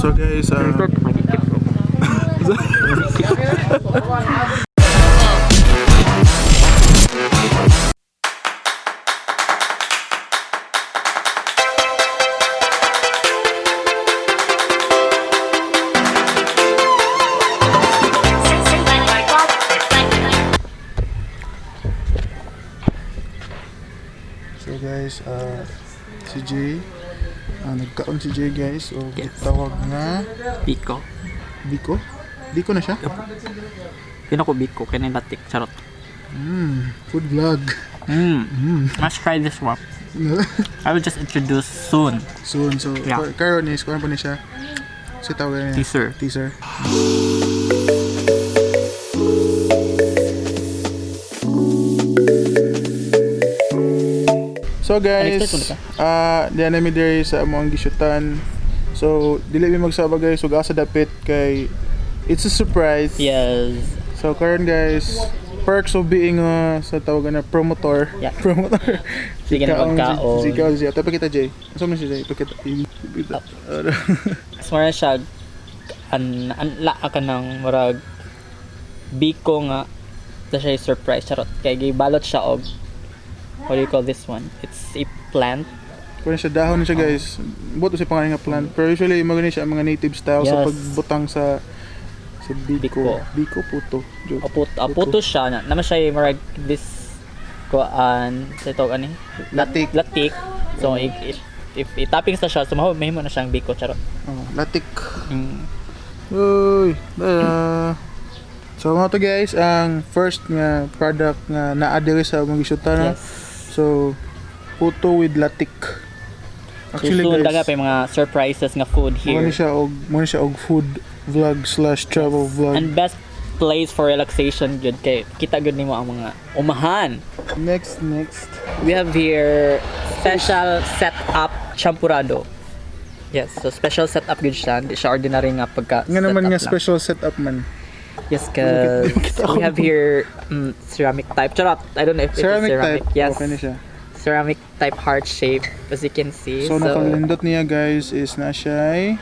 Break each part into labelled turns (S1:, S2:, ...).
S1: So guys, si Jay, nagkaon si Jay guys, o tawag nga
S2: Biko.
S1: Biko? Biko na siya?
S2: Pinako Biko, kininatik, charot.
S1: Food vlog.
S2: Let's try this one. I will just introduce soon.
S1: So
S2: Yeah.
S1: karon is kuan pa ni siya. Si tawag niya. Teaser. So guys, diyan namin diri sa among gisyutan. So dili mi magsaba guys, ug asa dapit kay it's a surprise.
S2: Yes.
S1: So karon guys, perks of being sa tawagan na promotor.
S2: Yeah.
S1: Promotor.
S2: Sige na magkaon.
S1: Sige siya. Tapos kita Jay. Asa man si Jay? Pakita.
S2: Smara siya anla ka ng murag Biko nga ta siya surprise, charot. Kay gibalot siya og what do you call this one? It's a plant.
S1: Kung siya dahon na siya guys, buto siya pangalan nga plant. Pero usually magani siya mga native style sa pagbutang sa Biko. Biko puto.
S2: Puto siya na. Naman siya marag this kuan sa ito ani
S1: Latik.
S2: So if itapping sa siya, sumaho mahimo na siyang Biko, charot.
S1: Latik. Uy. So mga to guys, ang first nga product nga naa-diri sa mga gisyutan.
S2: Yes.
S1: So puto with latik.
S2: Actually guys, daga pa yung mga surprises nga food here.
S1: Muna siya og food vlog / travel vlog.
S2: And best place for relaxation good kay kita gud nimo ang mga umahan.
S1: Next.
S2: We have here special setup champurado. Yes, so special setup good siya. Hindi siya ordinary nga pagka
S1: Nga naman nga
S2: lang.
S1: special setup man.
S2: Yes, cause we have here ceramic type. Charot. I don't know if
S1: Ceramic
S2: it's ceramic.
S1: type.
S2: Yes.
S1: Okay na siya.
S2: Ceramic type heart shape, as you can see.
S1: So nakalindot niya guys is na siya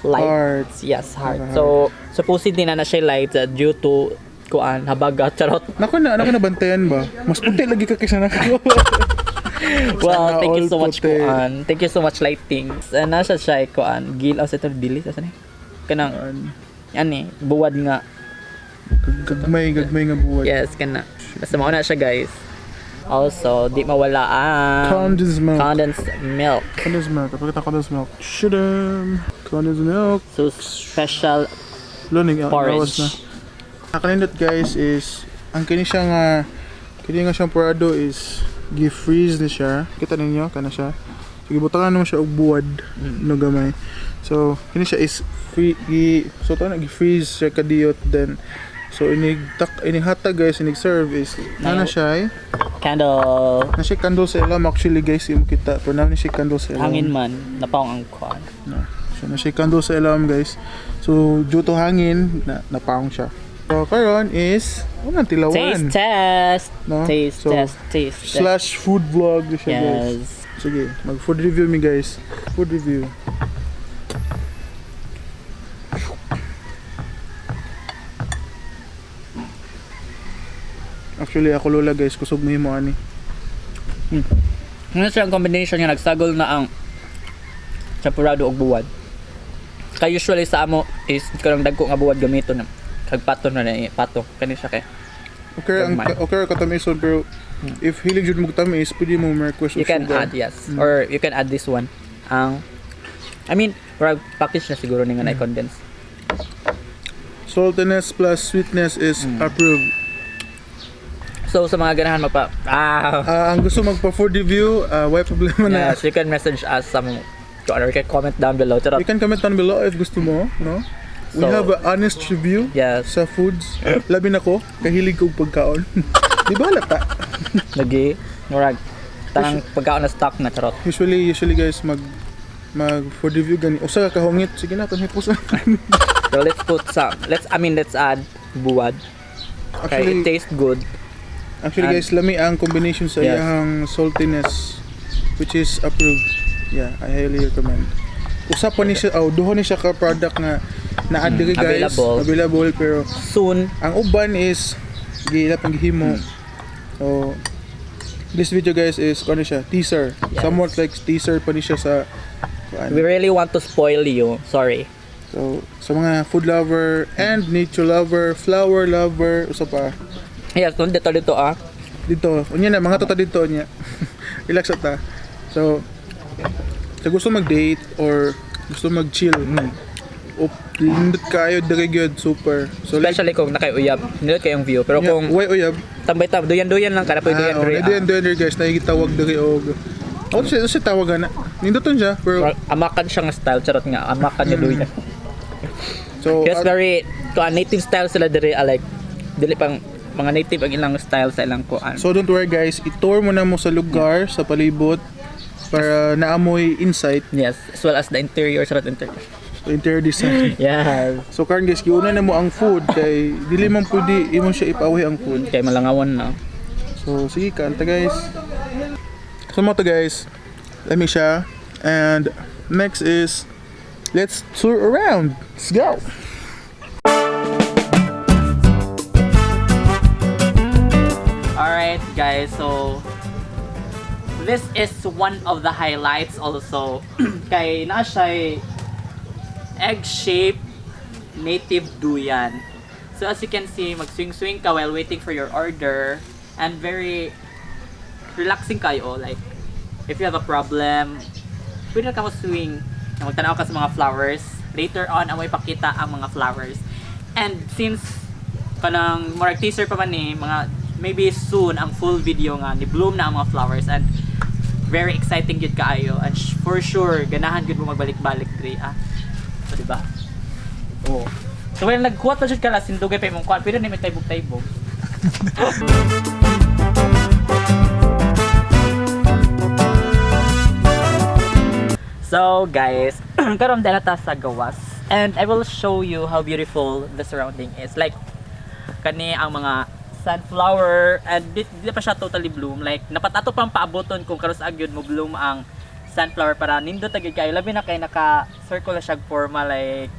S2: light.
S1: heart.
S2: Yes, heart. So supposedly na siya light due to kuan habaga, charot.
S1: Nako na bantayan ba? Mas puti lagi ka kaysa nako.
S2: Well, thank you so much
S1: puti.
S2: kuan. Thank you so much lighting. Nasa siya kuan, gilaw sa ito dilis asa ni. Kanang ani buwad nga.
S1: Gagmay nga buwad.
S2: Yes, kana. Basta mao na siya guys. Also, di mawala ang condensed milk.
S1: Condensed milk. Kapag condensed milk. Condensed milk.
S2: So special porridge.
S1: Nakalindot guys is ang kini nga siyang porado is gi-freeze na siya. Kita ninyo kana siya. So gibutangan mo siya og buwad no gamay. So kini siya is so to gi-freeze siya kadiyot then so inighatag guys, inig-serve is na siya
S2: candle.
S1: Na siya candle sa ilam actually guys, imo kita. Pero na siya candle sa ilam.
S2: Hangin man, napaong ang kuan.
S1: So na siya candle sa ilam guys. So due to hangin, napaong siya. So karon is tilawan.
S2: Taste test.
S1: No?
S2: Taste test.
S1: / food vlog siya guys.
S2: Yes.
S1: Sige, mag food review mi guys. Food review. Actually ako lola guys, kusog mo himo ani.
S2: Ano siya ang combination nga nagsagol na ang champurado og buwad. Kay usually sa amo is kanang dagko nga buwad gamiton na kag pato na pato kani siya kay.
S1: Okay ka tamison pero if hilig jud mo tamis, pwede mo request
S2: you can add or you can add this one. I mean, para package na siguro ni nga na-condense.
S1: Saltiness plus sweetness is approved.
S2: So sa mga ganahan
S1: ang gusto magpa-food review, why problema na?
S2: Yes, you can message us some or you can comment down below.
S1: You can comment down below if gusto mo, no? We have an honest review sa foods. Labi na ko, kahilig kong pagkaon. Di ba lata?
S2: Lagi, murag tanang pagkaon na stock na, charot.
S1: Usually guys, mag food review gani. Usa ka kahungit, sige na tanhipusan.
S2: So let's add buwad. Okay, it tastes good.
S1: Actually guys, lami ang combination sa iyang saltiness which is approved. Yeah, I highly recommend. usa pa ni siya, duho ni siya ka product nga na-add diri guys. Available pero
S2: soon.
S1: Ang uban is gila pang gihimo. So this video guys is ano siya, teaser.
S2: Yes.
S1: Somewhat like teaser pa ni siya sa
S2: We really want to spoil you. Sorry.
S1: So sa mga food lover and nature lover, flower lover, usa pa.
S2: Yes, dito
S1: Dito, unya na mga tota dito niya. Relax ta. So sa gusto mag-date or gusto mag-chill. Lindot kayo diri gyud super. So
S2: especially kung nakayuyab, nindot kayong view. Pero kung
S1: way uyab,
S2: tambay-tambay, duyan-duyan lang kada pwede duyan diri.
S1: Duyan guys, nagitawag diri og sa tawagan na. Nindoton siya pero
S2: amakan siya nga style, charot nga. Amakan niya duyan.
S1: So
S2: yes, very native style sila diri, like dili pang mga native ang ilang style sa ilang kuan.
S1: So don't worry guys, i-tour mo na mo sa lugar, sa palibot para naamoy insight.
S2: Yes, as well as the interior, charot interior.
S1: Interior design.
S2: Yes.
S1: So karon guys, giuna na mo ang food kay dili man pwede imo siya ipawi ang food.
S2: Kay malangawon na.
S1: So sige, kanta guys. So mo to guys. Let me siya. And next is let's tour around. Let's go.
S2: Alright guys, so this is one of the highlights also. Kay naa siya egg-shaped native duyan. So as you can see, mag-swing-swing ka while waiting for your order, and very relaxing kayo. Like, if you have a problem, pwede ka mo-swing, magtanaw ka sa mga flowers. Later on, amoy ipakita ang mga flowers. And since kanang murag teaser pa man ni mga maybe soon ang full video nga ni bloom na ang mga flowers, and very exciting gud kaayo, and for sure ganahan gud mo magbalik-balik diri so diba? Oh. So when nagkuha pa jud ka la sindugay pa imong kuan, pwede ni may taybog-taybog. So guys, karon dala ta sa gawas, and I will show you how beautiful the surrounding is. Like kani ang mga sunflower, and di pa siya totally bloom. Like napatato pang paaboton kung karon sa agyod mo bloom ang sunflower para nindot tagid kayo. Labi na kay naka-circle siya forma, like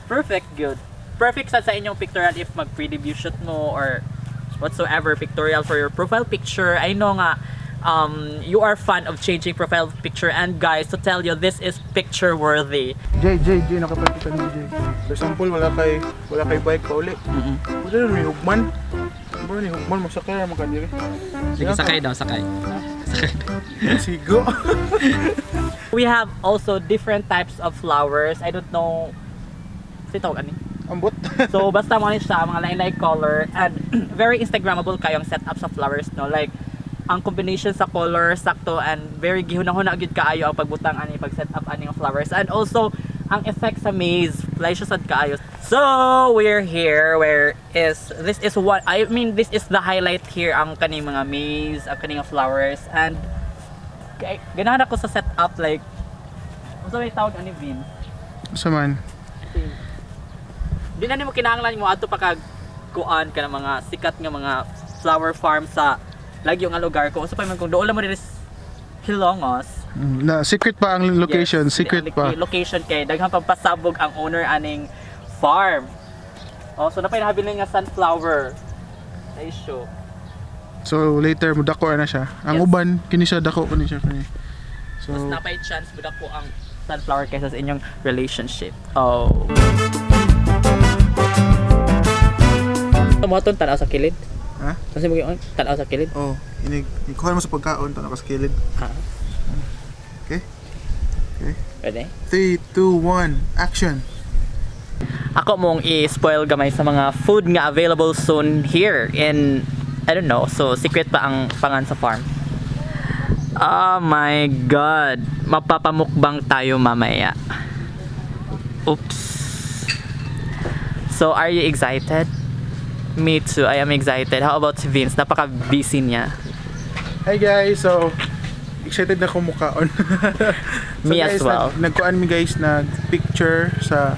S2: perfect good. Perfect sa inyong pictorial if mag pre-debut shoot mo or whatsoever pictorial for your profile picture. I know nga you are fan of changing profile picture, and guys, to tell you, this is picture worthy.
S1: Jay, nakapalitan mo Jay. For example, wala kay bike ka uli. Wala na may hugman. Bro ni hugman masakay ra ka diri.
S2: Sige, sakay daw, sakay.
S1: Sigo.
S2: We have also different types of flowers. I don't know. Sitaw ani.
S1: Ambot.
S2: So basta mo ni siya mga lain-lain color, and very instagrammable kayong setup sa flowers, no? Like ang combination sa color sakto, and very gihuna-huna gyud kaayo ang pagbutang ani pag-setup ani ng flowers, and also ang effect sa maze fly siya sad kaayo. So we're here this is the highlight here, ang kaning mga maze, ang kaning flowers, and ganahan ako sa setup, like unsa may tawag ani Vin?
S1: Sa man.
S2: Di na nimo kinahanglan mo adto pa kag kuan ka ng mga sikat nga mga flower farm sa lagyo nga lugar. Kung sa pa man kung doon mo diri Hilongos.
S1: Na secret pa ang location,
S2: yes,
S1: secret pa.
S2: Location kay daghang pagpasabog ang owner aning farm. Oh, so napay nahabilin nga sunflower. Na issue.
S1: So later mo dako na siya. Ang
S2: Yes.
S1: uban kini siya dako kani siya kani. So
S2: Mas napay chance budak ko ang sunflower kaysa sa inyong relationship. Oh. Tumaton tanaw sa kilid.
S1: ha?
S2: Kasi mo yung tanaw sa kilid.
S1: Oh, ikuha mo sa pagkaon tanaw ka sa kilid.
S2: Ah,
S1: Okay?
S2: pwede.
S1: 3, 2, 1, action.
S2: Ako mong i-spoil gamay sa mga food nga available soon here in, I don't know, so secret pa ang pangan sa farm. Oh my god, mapapamukbang tayo mamaya. Oops. So are you excited? Me too, I am excited. How about si Vince? Napaka-busy niya.
S1: Hi guys, so excited na kumukaon.
S2: Me as well.
S1: Nagkuan mi guys, nag-picture sa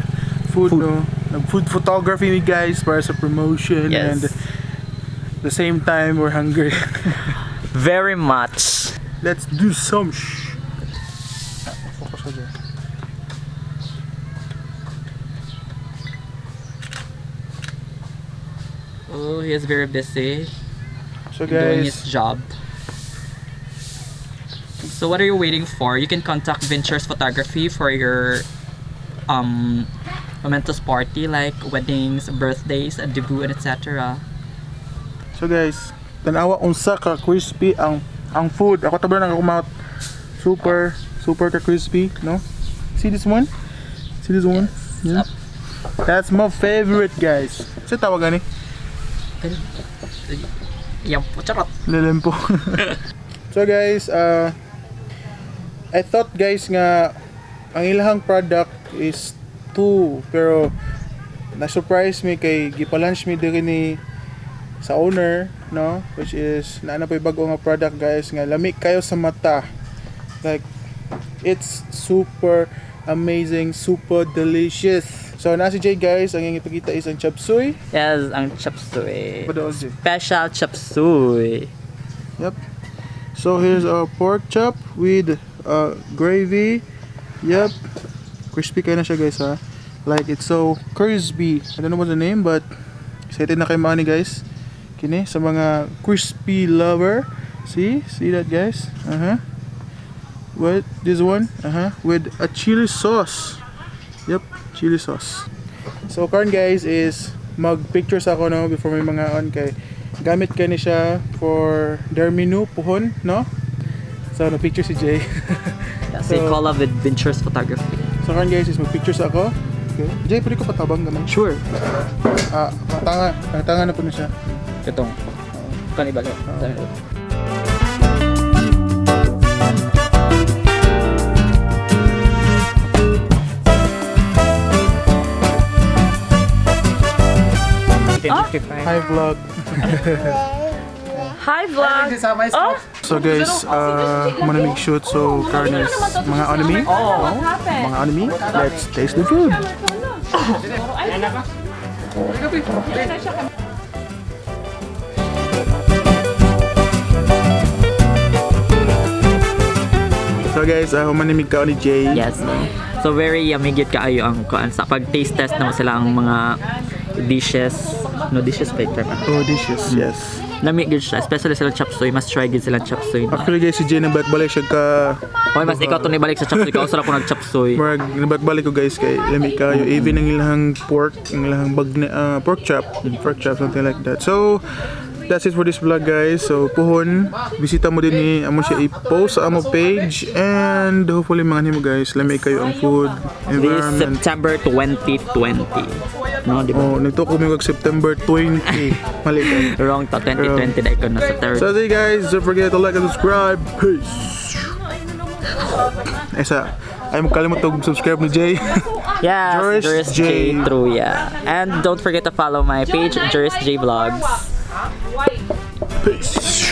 S1: food, no? Nag-food photography mi guys para sa promotion,
S2: Yes.
S1: and the same time we're hungry.
S2: Very much.
S1: Let's do some focus ka dyan.
S2: Oh, he is very busy
S1: So
S2: doing
S1: guys,
S2: his job. So what are you waiting for? You can contact Ventures Photography for your momentous party like weddings, birthdays, debut, and etc.
S1: so guys, tanawa unsa ka crispy ang food. Ako tabla nang kumount. Super ka crispy, no? See this one? See this one? Yeah. That's my favorite, guys. Sa tawag gani?
S2: Yan po, charot.
S1: Lilimpo. So guys, I thought guys nga ang ilahang product is 2 pero na-surprise me kay gipa-lunch me diri ni sa owner, no, which is naana pa bago nga product guys nga lami kayo sa mata, like it's super amazing, super delicious. So na si Jay guys, ang iyang ipakita is ang chop suey.
S2: Yes, ang chop suey.
S1: Padaol, Jay.
S2: Special chop suey.
S1: Yep. So here's our pork chop with gravy. Yep. Crispy kayo na siya guys ha. Like it's so crispy. I don't know what's the name but excited na kayo maani guys. Kini sa mga crispy lover. See that guys? What this one? With a chili sauce. Yep, chili sauce. So karon guys is mag-pictures ako no before may mga on kay gamit kani siya for their menu puhon, no? So no picture si Jay.
S2: Kasi collab with Ventures Photography.
S1: So karon guys is mag-pictures ako. Okay. Jay, pwede ko patabang gamay.
S2: Sure.
S1: Tanga na po na siya.
S2: Itong kanibalo.
S1: Hi vlog.
S3: Hi vlog. Oh,
S1: So guys, manamig shoot so karon is mga anime. Mga anime. Let's taste the food. So guys, manamig ka ni Jay.
S2: Yes. So very yummy gyud kaayo ang kuan sa pag-taste test na sila ang mga dishes. No dishes paper pa.
S1: Oh, dishes. Yes.
S2: Lami gyud siya, especially sila chop suey. Mas try gyud sila chop suey.
S1: Actually guys, si Jay nabalik siya ka
S2: Hoy, mas ikaw to ni balik sa chop suey. Kausara ko nag chop suey.
S1: Marag nabalik ko guys kay lami kayo even ang ilahang pork, ang ilahang pork chop, something like that. So that's it for this vlog guys. So puhon, bisita mo din ni amo siya i-post sa amo page and hopefully mga nimo guys lami kayo ang food
S2: This
S1: environment.
S2: September 2020. No, di ba?
S1: Oh, nagtuko mi kag September 20. Mali ka.
S2: Wrong to 2020 dahil ko nasa third.
S1: So see guys, don't forget to like and subscribe. Peace. Esa, ay mo kalimot tog subscribe ni Jay.
S2: Yes,
S1: Juris
S2: Juris
S1: J.
S2: J. Truya. And don't forget to follow my page, Juris J Vlogs.
S1: Peace.